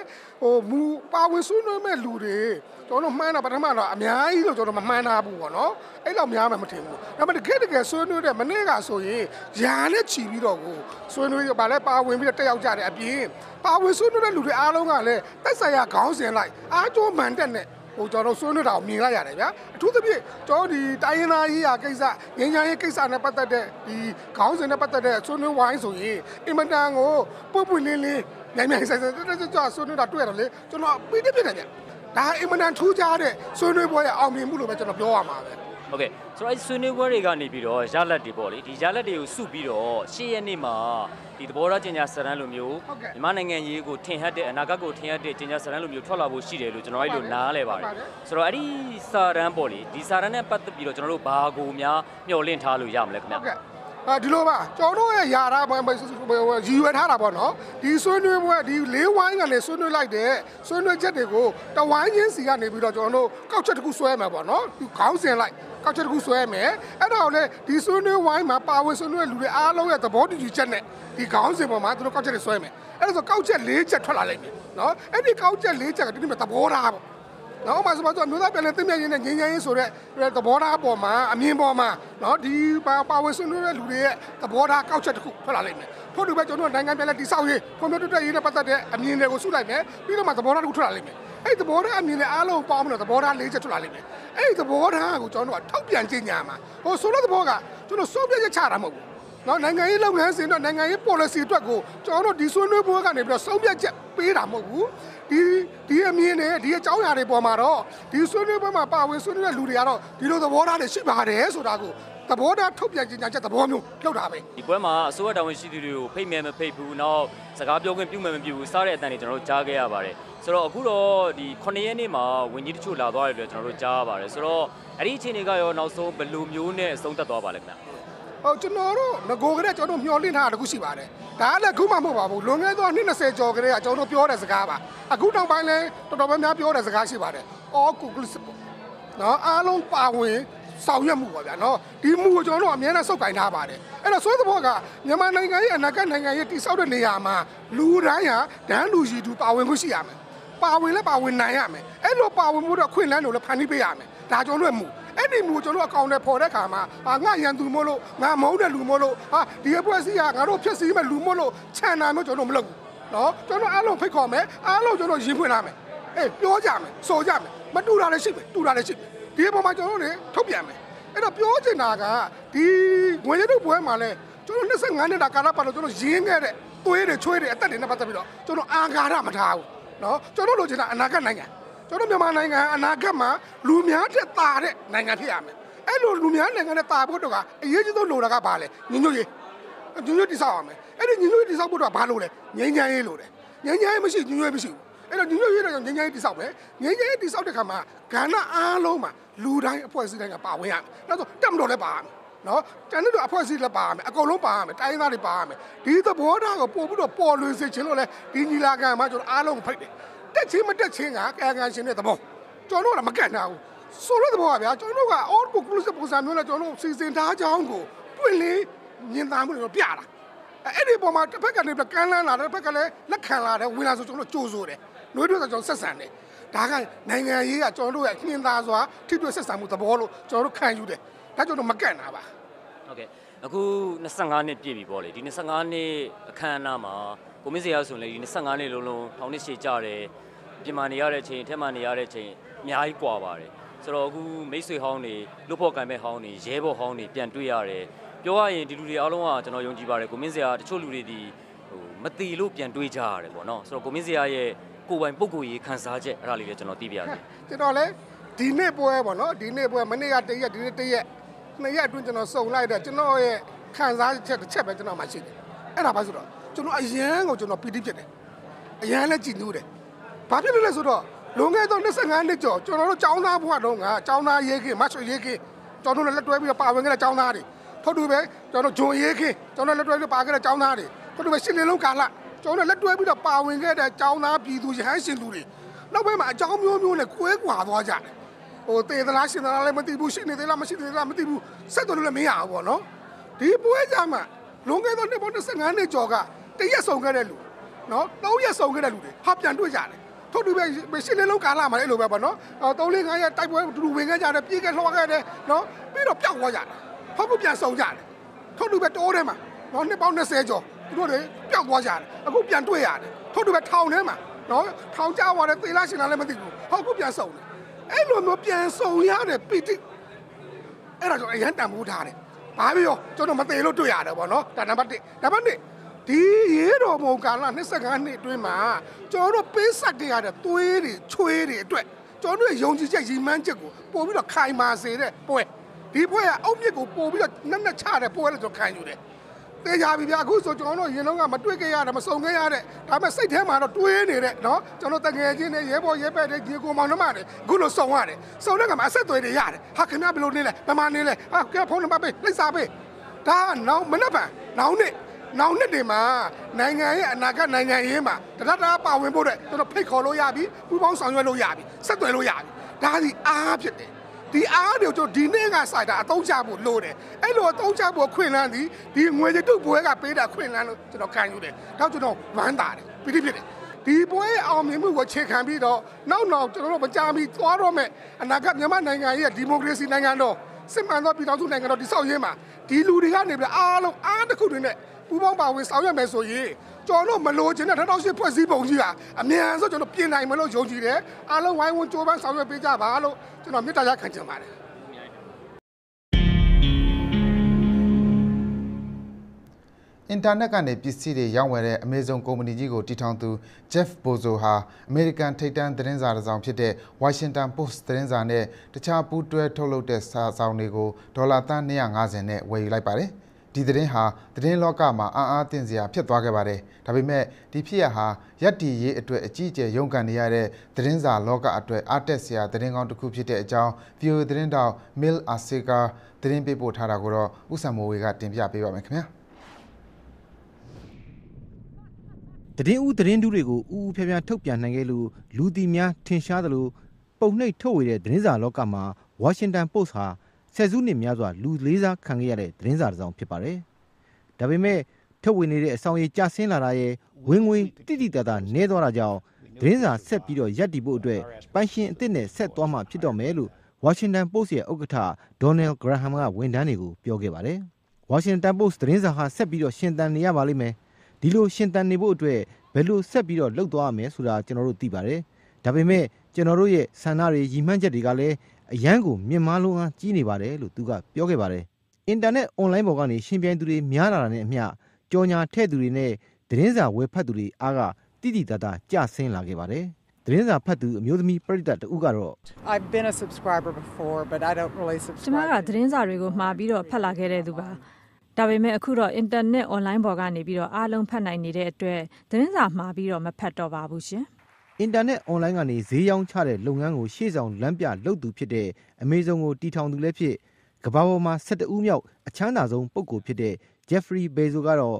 မူပါဝင်ဆွေးနွေးမဲ့လူတွေကျွန်တော်မှန်းတာပထမတော့အများကြီးလို့ကျွန်တော်မမှန်းထားဘူးပေါ့နော်အဲ့လောက်များမှမထင်ဘူးဒါပေမဲ့တကယ်ဆွေးနွေးတဲ့မနေ့ကဆိုရင်ယာနဲ့ချီပြီးတော့ကိုဆွေးနွေးရပါလဲပါဝင်ပြီးတော့တက်ရောက်ကြတယ်အပြင်ပါဝင်ဆွေးနွေးတဲ့လူတွေအားလုံးကလည်းတက်ဆိုင်ရာခေါင်းစဉ်လိုက်အားကျိုးမှန်တက်နဲ့ကျွန်တော်ဆွေးနွေးတာကိုမြင်လိုက်ရတယ်ဗျာအထူးသဖြင့်ကျွန်တော်ဒီတိုင်းရင်းသားရေးရာကိစ္စငြိမ်းချမ်းရေးကိစ္စနဲ့ပတ်သက်တဲ့ဒီခေါင်းစဉ်နဲ့ပတ်သက်တဲ့ဆွေးနွေးဝိုင်းဆိုရင်အင်မတန်ကိုပွင့်ပွင့်လင်းလင်း မြန်မြန်ဆိုင်ကြောက်ဆွေးနွေးတာတွေ့ရတယ်လေကျွန်တော်ပြီးပြတယ်ဗျဒါအင်မတန်ထူးခြားတဲ့ဆွေးနွေးပွဲရဲ့အောင်မြင်မှုလို့ပဲကျွန်တော်ပြောရမှာပဲဟုတ်ကဲ့ဆိုတော့ဆွေးနွေးပွဲတွေကနေပြီးတော့ရလက်တွေပေါ့လေဒီရလက်တွေကိုစုပြီးတော့10 ရက်နေ့မှာဒီသဘောထားကျင်ညာစရန်လိုမျိုးမြန်မာနိုင်ငံရေးကိုထင်ဟပ်တဲ့အနာဂတ်ကိုထင်ဟပ်တဲ့ကျင်ညာစရန်လိုမျိုးထွက်လာဖို့ရှိတယ်လို့ကျွန်တော်အဲ့လိုနားလဲပါတယ်ဆိုတော့အဲ့ဒီစရန်ပေါ့လေဒီစရန်နဲ့ပတ်သက်ပြီးတော့ကျွန်တော်တို့ဘာကိုများမျှော်လင့်ထားလို့ရမလဲခင်ဗျဒီလိုပါကျွန်တော်တို့ရဲ့ယာရာရည်ရွယ်ထားတာပေါ့နော်ဒီဆွေးနွေးပွဲဒီ၄ဝိုင်းကလည်းဆွေးနွေးလိုက်တဲ့ဆွေးနွေးချက်တွေကိုတဝိုင်းချင်းစီကနေပြီးတော့ကျွန်တော်တို့ကောက်ချက်တစ်ခုဆွဲမယ်ပေါ့နော်ဒီခေါင်းစဉ်လိုက်ကောက်ချက်တစ်ခုဆွဲမယ်အဲ့ဒါကိုလည်းဒီဆွေးနွေးဝိုင်းမှာပါဝင်ဆွေးနွေးလူတွေအားလုံးရဲ့သဘောတူညီချက်နဲ့ဒီခေါင်းစဉ်ပေါ်မှာသူတို့ကောက်ချက်တွေဆွဲမယ်အဲ့ဒါဆိုကောက်ချက်၄ချက်ထွက်လာလိမ့်မယ်နော်အဲ့ဒီကောက်ချက်၄ချက်ကဒီနေ့သဘောထားပေါ့နော်မှဆိုတော့မျိုးသားပြန်လည်သိမြတ်ရေးနဲ့ငြိမ်းချမ်းရေးဆိုတဲ့သဘောထားပေါ်မှာအမြင်ပေါ်မှာနော်ဒီပါဝင်ဆွေးနွေးတဲ့လူတွေရဲ့သဘောထားကောက်ချက်တစ်ခုထွက်လာလိမ့်မယ်ထို့တူပဲကျွန်တော်နိုင်ငံပြန်လည်တည်ဆောက်ရေးကွန်ပျူတာတက်ရေးနဲ့ပတ်သက်တဲ့အမြင်တွေကိုစုလိုက်မယ်ပြီးတော့မှသဘောထားတစ်ခုထွက်လာလိမ့်မယ်အဲ့ဒီသဘောထားအမြင်တွေအားလုံးပေါင်းပြီးတော့သဘောထား၄ချက်ထွက်လာလိမ့်မယ်အဲ့ဒီသဘောထားကိုကျွန်တော်တို့ကထောက်ပြန်ကြေညာမှာဟိုဆိုတဲ့သဘောကကျွန်တော်စိုးပြချက်ချတာမဟုတ်ဘူးနော်နိုင်ငံရေးလုပ်ငန်းစဉ်တော့နိုင်ငံရေး policy အတွက်ကိုကျွန်တော်တို့ဒီဆွေးနွေးပွဲကနေပြီးတော့ဆုံးဖြတ်ချက်ပေးတာမဟုတ်ဘူးဒီအမြင်နဲ့ဒီအကြောင်းအရာတွေပေါ်မှာတော့ဒီဆွေးနွေးပွဲမှာပါဝင်ဆွေးနွေးတဲ့လူတွေကတော့ဒီလိုသဘောထားတွေရှိပါတယ်ဆိုတာကိုသဘောထားထုတ်ပြန်ကြေညာချက်သဘောမျိုးလုပ်တာပဲဒီပွဲမှာအစိုးရတာဝန်ရှိသူတွေကိုဖိတ်မယ်မဖိတ်ဘူးနောက်စကားပြောခွင့်ပြုမယ်မပြုဘူးစတဲ့အတန်တွေကျွန်တော်တို့ကြားခဲ့ရပါတယ်ဆိုတော့အခုတော့ဒီ9 ရက်နေ့မှာဝန်ကြီးတချို့လာသွားတယ်လို့ကျွန်တော်တို့ကြားရပါတယ်ဆိုတော့အဲ့ဒီအခြေအနေကရောနောက်ဆုံးဘယ်လိုမျိုးနဲ့အဆုံးသတ်သွားပါလဲခင်ဗျာကျွန်တော်တို့ငကိုကလေးကျွန်တော်မျှော်လင့်ထားတာတခုရှိပါတယ်ဒါကလည်းအခုမှမဟုတ်ပါဘူးလွန်ခဲ့သောနှစ်20ကျော်ကလေးကကျွန်တော်တို့ပြောတဲ့စကားပါအခုနောက်ပိုင်းလည်းတော်တော်များများပြောတဲ့စကားရှိပါတယ်အော်ကူကလစ်နော်အားလုံးပါဝင်ဆောင်ရွက်မှုပါဗျာနော်ဒီမှုကိုကျွန်တော်တို့အများနဲ့စုပ်ကိုင်ထားပါတယ်အဲ့တော့ဆိုတဲ့ဘောကမြန်မာနိုင်ငံရဲ့အနာဂတ်နိုင်ငံရဲ့တည်ဆောက်တဲ့နေရာမှာလူတိုင်းဟာဒန်းလူရှိသူပါဝင်မှုရှိရမယ်ပါဝင်လည်းပါဝင်နိုင်ရမယ်အဲ့လိုပါဝင်မှုတော့ခွင့်လန်းလို့လည်းဖန်တီးပေးရမယ်ဒါကျွန်တော်တို့မှုအဲ့ဒီမျိုးကျွန်တော်အကောင့်နဲ့ပေါ်တဲ့ခါမှာငါရန်သူမို့လို့ငါမုန်းတဲ့လူမို့လို့ဒီအဖွဲ့အစည်းကငါတို့ဖြစ်စီမဲ့လူမို့လို့ခြံနာမျိုးကျွန်တော်မလုပ်ဘူးနော်ကျွန်တော်အားလုံးဖိတ်ခေါ်မယ်အားလုံးကျွန်တော်ရင်ဖွင့်လာမယ်အေးပြောကြမယ်စော်ကြမယ်မတူတာလည်းရှိမယ်တူတာလည်းရှိမယ်ဒီအပေါ်မှာကျွန်တော်တို့ထုတ်ပြန်မယ်အဲ့တော့ပြောချင်တာကဒီငွေရတုပွဲမှာလဲကျွန်တော်25နှစ်တာကာလပတ်လို့ကျွန်တော်ရင်းခဲ့တဲ့သွေးတွေချွေးတွေအသက်တွေနဲ့ပတ်သက်ပြီးတော့ကျွန်တော်အာဃာတမထားဘူးနော်ကျွန်တော်လိုချင်တာအနာဂတ်နိုင်ငံကျွန်တော်မြန်မာနိုင်ငံအနာဂတ်မှာလူများတဲ့တာတဲ့နိုင်ငံဖြစ်ရမယ်အဲ့လိုလူများနိုင်ငံနဲ့တာဖို့တော့ကအရေးကြီးဆုံးလိုတာကဘာလဲညီညွတ်ရေးတည်ဆောက်ရမယ်အဲ့ဒီညီညွတ်ရေးတည်ဆောက်ဖို့တော့ဘာလို့လဲငြိမ်းချမ်းရေးလိုတယ်ငြိမ်းချမ်းရေးမရှိညီညွတ်ရေးမရှိဘူးအဲ့တော့ညီညွတ်ရေးတော့ငြိမ်းချမ်းရေးတည်ဆောက်မယ်ငြိမ်းချမ်းရေးတည်ဆောက်တဲ့ခါမှာကဏ္ဍအားလုံးမှာလူတိုင်းအဖွဲ့အစည်းတိုင်းကပါဝင်ရမယ်နောက်ဆိုတက်မတော်လည်းပါရမယ်နော်တန်တဲ့အဖွဲ့အစည်းလည်းပါရမယ်အကုန်လုံးပါရမယ်တိုင်းသားတွေပါရမယ်ဒီသဘောထားကိုပို့ပြီးတော့ပေါ်လွင်စေချင်လို့လဲဒီညီလာခံမှာကျွန်တော်အားလုံးဖိတ်တယ်တက်ချင်းမတက်ချင်းကကာကန်ရှင်တဲ့သဘောကျွန်တော်တို့ကမကန့်ထားဘူးဆိုလို့သဘောကဗျာကျွန်တော်တို့က all conclusive ပုံစံမျိုးနဲ့ကျွန်တော်တို့စီစဉ်ထားကြောင်းကိုပွင့်လင်းမြင်သာမှုတွေပြတာအဲ့ဒီပုံမှာတစ်ဖက်ကနေကမ်းလန်းလာတယ်တစ်ဖက်ကလည်းလက်ခံလာတယ်ဝင်လာဆိုကျွန်တော်တို့ကြိုးဆိုတယ်နှွေးထွေးဆိုကျွန်တော်ဆက်ဆံတယ်ဒါကနိုင်ငံရေးကကျွန်တော်တို့ရဲ့နှင်းသားစွာထိတွေ့ဆက်ဆံမှုသဘောလို့ကျွန်တော်တို့ခံယူတယ်ဒါကျွန်တော်မကန့်တာပါဟုတ်ကဲ့အခု25နှစ်ပြည့်ပြီပေါ့လေဒီ25နှစ်အခမ်းအနားမှာကိုမင်းစရာဆိုရင်လေဒီ25နှစ်လုံးထောင်နှစ်ရှည်ကြတယ်ပြင်မာနေရတဲ့ချိန်ထက်မှနေရတဲ့ချိန်အများကြီးကွာပါတယ်ဆိုတော့အခုမိတ်ဆွေဟောင်းတွေလူဖို့ကံမဲ့ဟောင်းတွေရဲဘော်ဟောင်းတွေပြန်တွေ့ရတယ်ပြောရရင်ဒီလူတွေအားလုံးကကျွန်တော်ယုံကြည်ပါတယ်ကိုမင်းစရာတချို့လူတွေဒီမတီလို့ပြန်တွေ့ကြရတယ်ပေါ့နော်ဆိုတော့ကိုမင်းစရာရဲ့ကိုယ်ပိုင်ပုံကိုယ်ရေးခန်းစားချက်အဲ့ဒါလေးလည်းကျွန်တော်သိပြရစေကျွန်တော်လည်းဒီနေ့ပွဲပေါ့နော်ဒီနေ့ပွဲမနေ့ကတရက်ဒီနေ့တရက်2ရက်အတွင်းကျွန်တော်စုံလိုက်တဲ့ကျွန်တော်ရဲ့ခန်းစားချက်တစ်ချက်ပဲကျွန်တော်မှရှိတယ်အဲ့ဒါပါဆိုတော့ကျွန်တော်အရန်ကိုကျွန်တော်ပီတိဖြစ်တယ်အရန်လည်းကြည်နူးတယ်ဘာဖြစ်လို့လဲဆိုတော့လွန်ခဲ့သော25နှစ်ကျော်ကျွန်တော်တို့ចောင်းသားဘဝတုန်းကចောင်းသားရေးခင်မဆွေရေးခင်ကျွန်တော်တို့လက်တွဲပြီးတော့ပါဝင်ခဲ့တဲ့ចောင်းသားတွေထို့တူပဲကျွန်တော်ဂျွန်ရေးခင်ကျွန်တော်လက်တွဲပြီးပါခဲ့တဲ့ចောင်းသားတွေထို့တူပဲရှစ်လင်းလုံးကာလကျွန်တော်လက်တွဲပြီးတော့ပါဝင်ခဲ့တဲ့ចောင်းသားပြည်သူရဟန်းရှင်သူတွေနောက်ပိုင်းမှာအကြောင်းမျိုးမျိုးနဲ့ကွဲကွာသွားကြတယ်ဟိုတေသလားရှင်သလားလည်းမသိဘူးရှိနေသေးလားမရှိသေးလားမသိဘူးဆက်တော်လည်းမရဘူးပေါ့နော်ဒီပွဲကြမှာလွန်ခဲ့သောနှစ်ပေါင်း25နှစ်ကျော်ကတရက်ဆောင်ခဲ့တဲ့လူနော်3ရက်ဆောင်ခဲ့တဲ့လူတွေဟာပြန်တွေ့ကြတယ်ထို့တူပဲရှင်းလင်းလုံးကာလမှာလည်းအဲ့လိုပဲပေါ့နော်3-4-5ရက်တိုက်ပွဲတူတူဝင်ခဲ့ကြတယ်ပြေးခဲ့လှော်ခဲ့တယ်နော်ပြီးတော့ပျောက်သွားကြတယ်ဟုတ်ကူပြန်ဆောင်ကြတယ်ထို့တူပဲတိုးထဲမှာနော်နှစ်ပေါင်း20ကျော်သူတို့တွေပျောက်သွားကြတယ်အခုပြန်တွေ့ရတယ်ထို့တူပဲထောင်ထဲမှာနော်ထောင်ကြသွားတယ်သေလားရှင်လားလည်းမသိဘူးဟုတ်ကူပြန်ဆောင်တယ်အဲ့လိုမျိုးပြန်ဆောင်ရတယ်ပီတိအဲ့ဒါကြောင့်အရန်တန်ဖိုးထားတယ်ဘာဖြစ်ရောကျွန်တော်မသေးလို့တွေ့ရတယ်ပေါ့နော်ဒါနံပါတ်1နံပါတ်2 ဒီရေတော်ဘုံကာလ25နှစ်အတွင်းမှာကျွန်တော်တို့ပေးဆက်ကြရတဲ့သွေးတွေချွေးတွေအတွက်ကျွန်တော်တို့ယုံကြည်ချက်ရည်မှန်းချက်ကိုပို့ပြီးတော့ခိုင်မာစေတဲ့ပွဲဒီပွဲကအုတ်မြစ်ကိုပို့ပြီးတော့နက်ချတဲ့ပွဲလို့ကျွန်တော်ခံယူတယ်တေးကြပြီဗျာအခုဆိုကျွန်တော်တို့ရင်လုံးကမတွေ့ကြရတာမစုံခဲ့ရတဲ့ဒါပေမဲ့စိတ်ထဲမှာတော့တွေးနေတဲ့နော်ကျွန်တော်တငယ်ချင်းတွေရဲဘော်ရဲဘက်တွေဒီကိုမောင်နှမတွေအခုလိုစုံရတယ်စုံတဲ့ကမှာအဆက်တွေရတယ်ဟာခင်ဗျာဘယ်လိုနေလဲဘယ်မှာနေလဲဟာကဲဖုန်းနံပါတ်ပေးလိပ်စာပေးဒါနောက်မနေ့ကနောက်နှစ်တွေမှာနိုင်ငံရဲ့အနာဂတ်နိုင်ငံရေးမှာတရတာပါဝင်ဖို့တဲ့ကျွန်တော်ဖိတ်ခေါ်လို့ရပြီပူပေါင်းဆောင်ရွက်လို့ရပြီဆက်သွယ်လို့ရပြီဒါဒီအားဖြစ်တယ်ဒီအားတွေကိုကျွန်တော်ဒီနေ့ကစိုက်တာအသုံးချဖို့လိုတယ်အဲ့လိုအသုံးချဖို့ခွင့်လန်းသည်ဒီငွေတုပ်ပွဲကပေးတာခွင့်လန်းလို့ကျွန်တော်ခံယူတယ်တော့ကျွန်တော်ဝမ်းသာတယ်ပြည့်ဖြစ်တယ်ဒီပွဲအောင်မြင်မှုကိုခြေခံပြီးတော့နောက်ကျွန်တော်တို့မကြာမီသွားတော့မဲ့အနာဂတ်မြန်မာနိုင်ငံရဲ့ဒီမိုကရေစီနိုင်ငံတော်စစ်မှန်သောပြည်ထောင်စုနိုင်ငံတော်တည်ဆောက်ရေးမှာဒီလူတွေကနေပြီးအားလုံးအားတစ်ခုတွေနဲ့ပူပေါင်းပါဝင်ဆောင်ရွက်မယ်ဆိုရင်ကျွန်တော်တို့မလိုချင်တဲ့2008ဖွဲ့စည်းပုံကြီးဟာအမြန်ဆုံးကျွန်တော်ပြင်နိုင်မလို့ယုံကြည်တယ်အားလုံးဝိုင်းဝန်းကြိုးပမ်းဆောင်ရွက်ပေးကြပါလို့ကျွန်တော်မေတ္တာရပ်ခံချင်ပါတယ်အင်တာနက်ကနေပစ္စည်းတွေရောင်းဝယ်တဲ့ Amazon ကုမ္ပဏီကြီးကိုတည်ထောင်သူ Jeff Bezos ဟာအမေရိကန်ထိပ်တန်းသတင်းစာတစ်စောင်ဖြစ်တဲ့ Washington Post သတင်းစာနဲ့တခြားပူးတွဲထုတ်လုပ်တဲ့စာစောင်တွေကိုဒေါ်လာသန်း250နဲ့ဝယ်ယူလိုက်ပါတယ်။ဒီသတင်းဟာသတင်းလောကမှာအားသင့်စရာဖြစ်သွားခဲ့ပါတယ်။ဒါပေမဲ့ဒီဖြစ်ရပ်ဟာရပ်တည်ရေးအတွက်အကြီးအကျယ်ရုန်းကန်နေရတဲ့သတင်းစာလောကအတွက်အားတက်စရာသတင်းကောင်းတစ်ခုဖြစ်တဲ့အကြောင်း VOA သတင်းတောက် Mil Asika သတင်းပေးပို့ထားတာကိုတော့ဦးစံမိုးဝေကတင်ပြပေးပါမယ်ခင်ဗျာ။သတင်းဦးသတင်းတူးတွေကိုဦးဖျားဖျားထုတ်ပြန်နိုင်ခဲ့လို့လူတီများထင်ရှားသလိုပုံနှိပ်ထုတ်ဝေတဲ့သတင်းစာလောကမှာ Washington Post ဟာဆယ်စုနှစ်များစွာလူလေးစားခံခဲ့ရတဲ့သတင်းစာတစ်စောင်ဖြစ်ပါတယ်။ဒါပေမဲ့ထုတ်ဝေနေတဲ့အဆောင်ရည်ကျဆင်းလာတာရဲ့ဝင်ငွေတိတိတတ်တာနည်းသွားတာကြောင့်သတင်းစာဆက်ပြီးတော့ရပ်တည်ဖို့အတွက်ပိုင်ရှင်အသစ်နဲ့ဆက်သွားမှဖြစ်တော့မယ်လို့ Washington Post ရဲ့ဥက္ကဋ္ဌ Donald Graham ကဝန်ထမ်းတွေကိုပြောခဲ့ပါတယ်။ Washington Post သတင်းစာဟာဆက်ပြီးတော့ရှင်သန်နေရပါလိမ့်မယ်။ဒီလိုရှင်သန်နေဖို့အတွက်ဘယ်လိုဆက်ပြီးတော့လှုပ်သွားရမယ်ဆိုတာကျွန်တော်တို့သိပါတယ်။ဒါပေမဲ့ကျွန်တော်တို့ရဲ့ဆန္ဒတွေရည်မှန်းချက်တွေကလည်းအရန်ကိုမြင့်မားလုံးအားကြီးနေပါတယ်လို့သူကပြောခဲ့ပါတယ်။အင်တာနက်အွန်လိုင်းပေါ်ကနေရှင်ပြိုင်သူတွေများလာတာနဲ့အမျှကြော်ညာထည့်သူတွေနဲ့သတင်းစာဝယ်ဖတ်သူတွေအားကတိတိတတ်တာကျဆင်းလာခဲ့ပါတယ်။သတင်းစာဖတ်သူအမျိုးသမီးပရိသတ်တဦးကတော့ I've been a subscriber before but I don't really subscribe ကျွန်မကသတင်းစာတွေကိုမှာပြီးတော့ဖတ်လာခဲ့တဲ့သူပါဒါပေမဲ့အခုတော့အင်တာနက်အွန်လိုင်းပေါ်ကနေပြီးတော့အားလုံးဖတ်နိုင်နေတဲ့အတွက်သတင်းစာမှာပြီးတော့မဖတ်တော့ပါဘူးရှင်အင်တာနက်အွန်လိုင်းကနေဈေးရောင်းချတဲ့လုပ်ငန်းကိုရှေ့ဆောင်လမ်းပြလုပ်သူဖြစ်တဲ့ Amazon ကိုတီထောင်သူလည်းဖြစ်ကမ္ဘာပေါ်မှာ17ဦးမြောက်အချမ်းသာဆုံးပုဂ္ဂိုလ်ဖြစ်တဲ့ Jeffrey Bezos ကတော့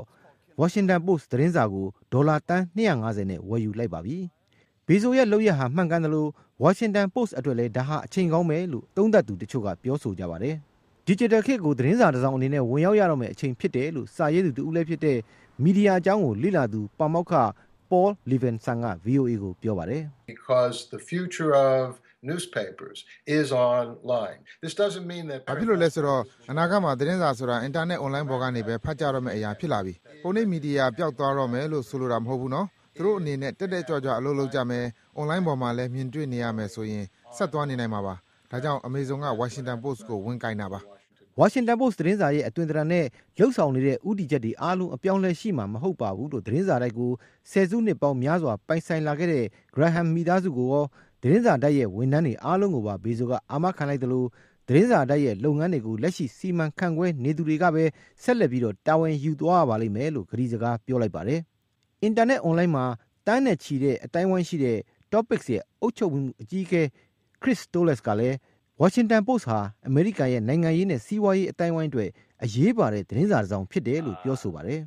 Washington Post သတင်းစာကိုဒေါ်လာသန်း250နဲ့ဝယ်ယူလိုက်ပါပြီ။ Bezos ရဲ့လုပ်ရက်ဟာမှန်ကန်တယ်လို့ Washington Post အတွက်လည်းဒါဟာအချိန်ကောင်းပဲလို့သုံးသပ်သူတချို့ကပြောဆိုကြပါတယ်။ Digital ခေတ်ကိုသတင်းစာတစ်စောင်အနေနဲ့ဝင်ရောက်ရတော့မယ့်အချိန်ဖြစ်တယ်လို့စာရေးသူတဦးလည်းဖြစ်တဲ့မီဒီယာအကြောင်းကိုလေ့လာသူပါမောက္ခ Paul Levinson က VOA ကိုပြောပါတယ်။ Because the future of newspapers is online. This doesn't mean that ဘာဖြစ်လို့လဲဆိုတော့အနာဂတ်မှာသတင်းစာဆိုတာအင်တာနက်အွန်လိုင်းပေါ်ကနေပဲဖတ်ကြရမယ့်အရာဖြစ်လာပြီ။ပုံနှိပ်မီဒီယာပျောက်သွားတော့မယ်လို့ဆိုလိုတာမဟုတ်ဘူးနော်။သူတို့အနေနဲ့တက်ကြွအလုပ်လုပ်ကြမယ်။အွန်လိုင်းပေါ်မှာလည်းမြင်တွေ့နေရမယ်ဆိုရင်ဆက်သွားနေနိုင်မှာပါ။ဒါကြောင့် Amazon က Washington Post ကိုဝင်ကင်တာပါ။ Washington Post သတင်းစာရဲ့အတွင်သဏ္ဍာန်နဲ့လှုပ်ဆောင်နေတဲ့ဥတီချက်တွေအားလုံးအပြောင်းလဲရှိမှာမဟုတ်ပါဘူးလို့သတင်းစာတိုက်ကိုဆယ်စုနှစ်ပေါင်းများစွာပိုင်ဆိုင်လာခဲ့တဲ့ Graham မိသားစုကိုရောသတင်းစာတိုက်ရဲ့ဝန်ထမ်းတွေအားလုံးကိုပါဘေဇိုကအာမခံလိုက်တယ်လို့သတင်းစာတိုက်ရဲ့လုပ်ငန်းတွေကိုလက်ရှိစီမံခန့်ခွဲနေသူတွေကပဲဆက်လက်ပြီးတော့တာဝန်ယူသွားရပါလိမ့်မယ်လို့ကတိစကားပြောလိုက်ပါတယ်။အင်တာနက်အွန်လိုင်းမှာတန်းနဲ့ချီတဲ့အတိုင်းဝိုင်းရှိတဲ့ Topics ရဲ့အုပ်ချုပ်မှုအကြီးအကဲ Chris Stoles ကလည်းWashington Post ဟာအမေရိကန်ရဲ့နိုင်ငံရေးနဲ့စီးပွားရေးအတိုင်းဝိုင်းတွေအရေးပါတဲ့သတင်းစာတစ်စောင်ဖြစ်တယ်လို့ပြောဆိုပါတယ်။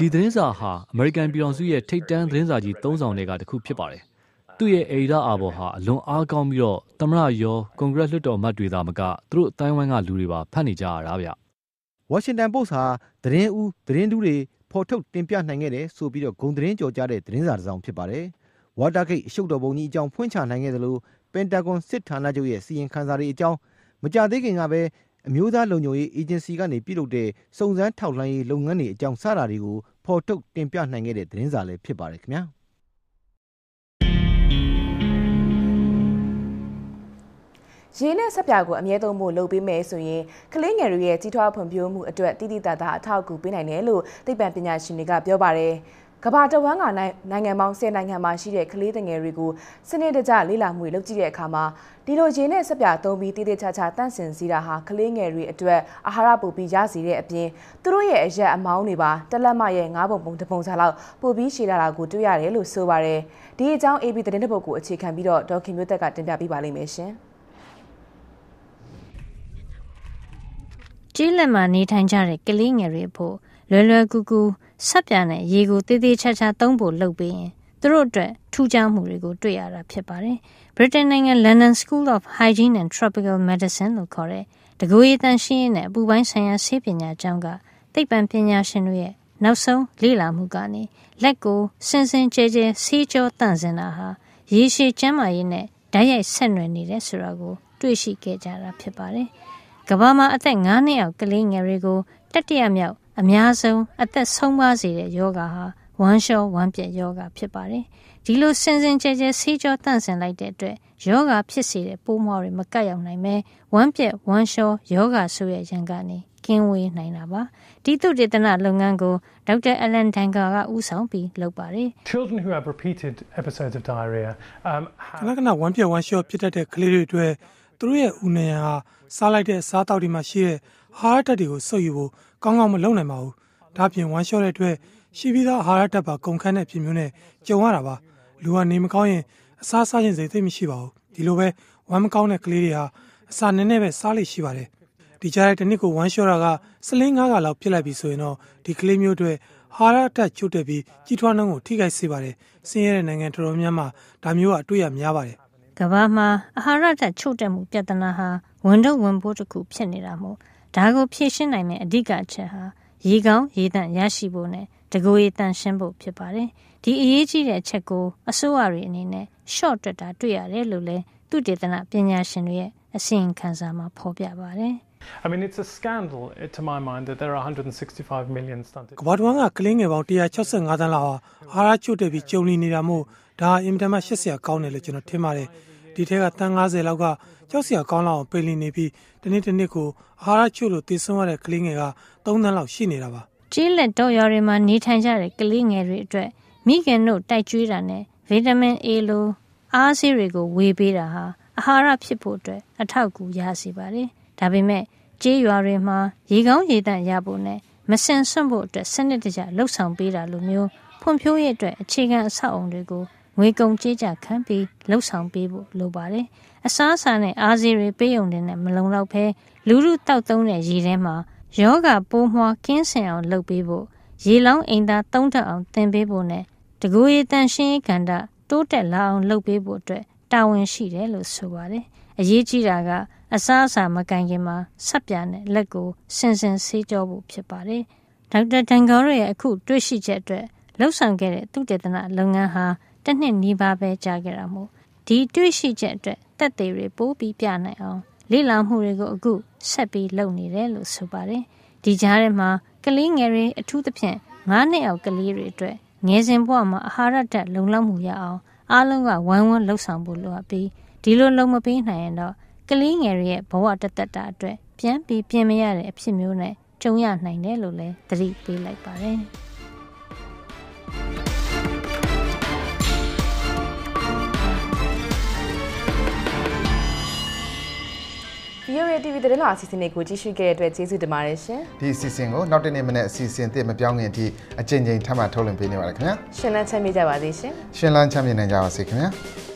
ဒီသတင်းစာဟာအမေရိကန်ပြည်ထောင်စုရဲ့ထိပ်တန်းသတင်းစာကြီး၃ဆောင်တွေကတစ်ခုဖြစ်ပါတယ်။သူ့ရဲ့အေဒါအာဘော်ဟာအလွန်အားကောင်းပြီးတော့သမ္မတရောကွန်ဂရက်လွှတ်တော်အမတ်တွေသာမကသူတို့အတိုင်းဝိုင်းကလူတွေပါဖတ်နေကြရတာဗျ။ Washington Post ဟာသတင်းတူးတွေဖော်ထုတ်တင်ပြနိုင်ခဲ့တယ်ဆိုပြီးတော့ဂုဏ်သတင်းကြော်ကြားတဲ့သတင်းစာတစ်စောင်ဖြစ်ပါတယ်။ Watergate အရှုပ်တော်ပုံကြီးအကြောင်းဖွင့်ချနိုင်ခဲ့သလို Pentagon စစ်ဌာနချုပ်ရဲ့စီရင်ခန်းစာတွေအကြောင်းမကြသေးခင်ကပဲအမျိုးသားလုံခြုံရေးအေဂျင်စီကနေပြုလုပ်တဲ့စုံစမ်းထောက်လှမ်းရေးလုပ်ငန်းတွေအကြောင်းစတာတွေကိုဖော်ထုတ်တင်ပြနိုင်ခဲ့တဲ့သတင်းစာလည်းဖြစ်ပါတယ်ခင်ဗျာ ရေနဲ့ဆက်ပြာကိုအမြဲတမ်းလုပ်ပေးမယ်ဆိုရင်ကလေးငယ်တွေရဲ့ကြီးထွားဖွံ့ဖြိုးမှုအတွက်တိတိတတ်တာအထောက်အကူပေးနိုင်တယ်လို့သိပ္ပံပညာရှင်တွေကပြောပါတယ်ကဘာတဝမ်းကနိုင်ငံပေါင်း10နိုင်ငံမှာရှိတဲ့ကလေးငယ်တွေကိုစနစ်တကျလေ့လာမှုလုပ်ကြည့်တဲ့အခါမှာဒီလိုရေနဲ့ဆက်ပြာသုံးပြီးတိတိကျကျတန့်စင်စီတာဟာကလေးငယ်တွေအတွက်အာဟာရပိုပြီးရစီတဲ့အပြင်သူတို့ရဲ့အရက်အမောင်းတွေပါတက်လက်မရဲ့9ပုံတပုံစာလောက်ပိုပြီးရှည်လာတာကိုတွေ့ရတယ်လို့ဆိုပါတယ်ဒီအကြောင်း AB သတင်းတစ်ပုဒ်ကိုအခြေခံပြီးတော့ဒေါက်ခင်မျိုးသက်ကတင်ပြပေးပါလိမ့်မယ်ရှင်ကျေးလက်မှာနေထိုင်ကြတဲ့ကလေးငယ်တွေဖို့လွယ်ကူကူဆက်ပြနဲ့ရေကိုတေးသေးချာချာသုံးဖို့လုပ်ပေးရင်သူတို့အတွက်ထူးခြားမှုတွေကိုတွေ့ရတာဖြစ်ပါတယ်။ Britain နိုင်ငံ London School of Hygiene and Tropical Medicine လို့ခေါ်တဲ့တကူရေးတန်ရှင်းရေးနဲ့အပူပိုင်းဆိုင်ရာဆေးပညာကျောင်းကသိပ္ပံပညာရှင်တွေရဲ့နောက်ဆုံးလေ့လာမှုကနေလက်ကိုစင်စင်ကြဲကြဲဆေးကြောတန့်စင်တာဟာရေရှည်ကျန်းမာရေးနဲ့ဓာတ်ရိုက်ဆက်နွယ်နေတယ်ဆိုတာကိုတွေ့ရှိခဲ့ကြတာဖြစ်ပါတယ်။ကမ္ဘာမှာအသက်9နှစ်အောက်ကလေးငယ်တွေကိုတတိယမြောက်အများဆုံးအသက်ဆုံးပါးစေတဲ့ယောဂါဟာဝမ်းလျှောဝမ်းပျက်ယောဂါဖြစ်ပါတယ်။ဒီလိုစင်စင်ကြဲကြဲဆေးကြောတန့်စင်လိုက်တဲ့အတွက်ယောဂါဖြစ်စေတဲ့ပိုးမွှားတွေမကပ်ရောက်နိုင်ပဲဝမ်းပျက်ဝမ်းလျှောယောဂါဆိုရဲ့ရန်ကနေကင်းဝေးနိုင်တာပါ။ဒီသုတေသနလုပ်ငန်းကိုဒေါက်တာအလန်ဒန်ဂါကဦးဆောင်ပြီးလုပ်ပါတယ်။ Children who have repeated episodes of diarrhea ခဏဝမ်းပျက်ဝမ်းလျှောဖြစ်တတ်တဲ့ကလေးတွေအတွက်သူတို့ရဲ့ဦးနှံဟာစားလိုက်တဲ့စားတောက်တွေမှာရှိတဲ့အာဟာရဓာတ်တွေကိုစုပ်ယူဖို့ကောင်းကောင်းမလုပ်နိုင်ပါဘူး။ဒါပြင်ဝမ်းလျှောတဲ့အတွက်ရှိပြီးသားအာဟာရဓာတ်ပါကုန်ခန်းတဲ့အဖြစ်မျိုးနဲ့ကြုံရတာပါ။လူကနေမကောင်းရင်အစားစားခြင်းစိတ်သိမရှိပါဘူး။ဒီလိုပဲဝမ်းမကောင်းတဲ့ကလေးတွေဟာအစာနည်းနည်းပဲစားလိမ့်ရှိပါတယ်။ဒီကြားတဲ့တစ်နှစ်ကိုဝမ်းလျှောတာကစလင်း9ခါလောက်ဖြစ်လိုက်ပြီဆိုရင်တော့ဒီကလေးမျိုးတွေအာဟာရဓာတ်ချို့တဲ့ပြီးကြီးထွားနှုန်းကိုထိခိုက်စေပါတယ်။ဆင်းရဲတဲ့နိုင်ငံတော်တော်များများမှာဒါမျိုးကအတွေ့ရများပါတယ်။ကမ္ဘာမှာအာဟာရဓာတ်ချို့တဲ့မှုပြဿနာဟာဝန်ထုတ်ဝန်ပိုးတစ်ခုဖြစ်နေတာမို့ဒါကိုဖြေရှင်းနိုင်မယ့်အဓိကအချက်ဟာရေကောင်းရေသန့်ရရှိဖို့နဲ့တကူရေတန့်ရှင်းဖို့ဖြစ်ပါတယ်။ဒီအရေးကြီးတဲ့အချက်ကိုအစိုးရတွေအနေနဲ့ short တွက်တာတွေ့ရတယ်လို့လည်းသုတေသနပညာရှင်တွေရဲ့အစီရင်ခံစာမှာဖော်ပြပါတယ်။ I mean, it's a scandal to my mind that there are 165 million stunted. ကမ္ဘာတစ်ဝန်းကကလေးငယ်ပေါင်း165သန်းလောက်ဟာအာဟာရချို့တဲ့ပြီးကြုံနေနေတာမို့ဒါအင်မတန်မှရှက်စရာကောင်းတယ်လို့ကျွန်တော်ထင်ပါတယ်။ဒီထက်ကတန်း90လောက်ကကြောက်စရာကောင်းလောက်အောင်ပိတ်လီနေပြီးတစ်နေ့ကိုအာဟာရချို့လို့တည်ဆုံရတဲ့ကလေးငယ်က3သန်းလောက်ရှိနေတာပါ။ကျေးလက်တော့ရွာတွေမှာနေထိုင်ကြတဲ့ကလေးငယ်တွေအတွက်မိခင်တို့တိုက်ကျွေးတာနဲ့ဗီတာမင် A လိုအားဆေးတွေကိုဝေပေးတာဟာအာဟာရဖြစ်ဖို့အတွက်အထောက်အကူရစေပါတယ်။ဒါပေမဲ့ကျေးရွာတွေမှာရေကောင်းရေသန့်ရဖို့နဲ့မစင်စွန့်ဖို့အတွက်စနစ်တကျလှုပ်ဆောင်ပေးတာလိုမျိုးဖွံ့ဖြိုးရေးအတွက်အခြေခံအဆောက်အုံတွေကိုငွေကုန်ကြေးကျခံပြီးလှုပ်ဆောင်ပေးဖို့လိုပါတယ်။အစားအစာနဲ့အားဆေးတွေပေးုံနဲ့မလုံလောက်ဘဲလူလူတောက်သုံးတဲ့ရေထဲမှာယောဂပိုးမွှားကင်းစင်အောင်လုပ်ပေးဖို့ရေလောင်းအိမ်သားသုံးထပ်အောင်သင်ပေးဖို့နဲ့တကူရေတန်ရှင်းရေးကဏ္ဍတိုးတက်လာအောင်လုပ်ပေးဖို့အတွက်တာဝန်ရှိတယ်လို့ဆိုပါတယ်။အရေးကြီးတာကအစားအစာမကင်ခင်မှာဆက်ပြနဲ့လက်ကိုစင်စင်ဆေးကြောဖို့ဖြစ်ပါတယ်။ဒေါက်တာတန်ဂေါရရဲ့အခုတွေ့ရှိချက်အတွက်လှုပ်ဆောင်ခဲ့တဲ့သုတေသနလုပ်ငန်းဟာတစ်နှစ်နီးပါးပဲကြာခဲ့တာမို့ဒီတွေ့ရှိချက်အတွက်သက်သေတွေပို့ပြီးပြနိုင်အောင်လေ့လာမှုတွေကိုအခုဆက်ပြီးလုပ်နေတယ်လို့ဆိုပါတယ်။ဒီကြားထဲမှာကလေးငယ်တွေအထူးသဖြင့်9နှစ်အောက်ကလေးတွေအတွက်ငယ်စဉ်ဘဝမှာအာဟာရဓာတ်လုံလောက်မှုရအောင်အားလုံးကဝိုင်းဝန်းလှုပ်ဆောင်ဖို့လိုအပ်ပြီးဒီလိုလုံမပေးနိုင်ရင်တော့ကလေးငယ်တွေရဲ့ဘဝတသက်တာအတွက်ပြန်ပြီးပြင်မရတဲ့အဖြစ်မျိုးနဲ့ကြုံရနိုင်တယ်လို့လည်းသတိပေးလိုက်ပါတယ်။ VOA TV တဲ့လားအစီအစဉ်တွေကိုကြည့်ရှုခဲ့တဲ့အတွက်ကျေးဇူးတင်ပါတယ်ရှင်။ဒီအစီအစဉ်ကိုနောက်တစ်နေ့မနေ့အစီအစဉ်အသစ်မပြောင်းခင်အထိအချိန်ချင်းထပ်မံထုတ်လွှင့်ပေးနေပါရခင်ဗျာ။ရှင်လန်းချမ်းမြေ့ကြပါသေးရှင်။ရှင်လန်းချမ်းမြေ့နိုင်ကြပါစေခင်ဗျာ။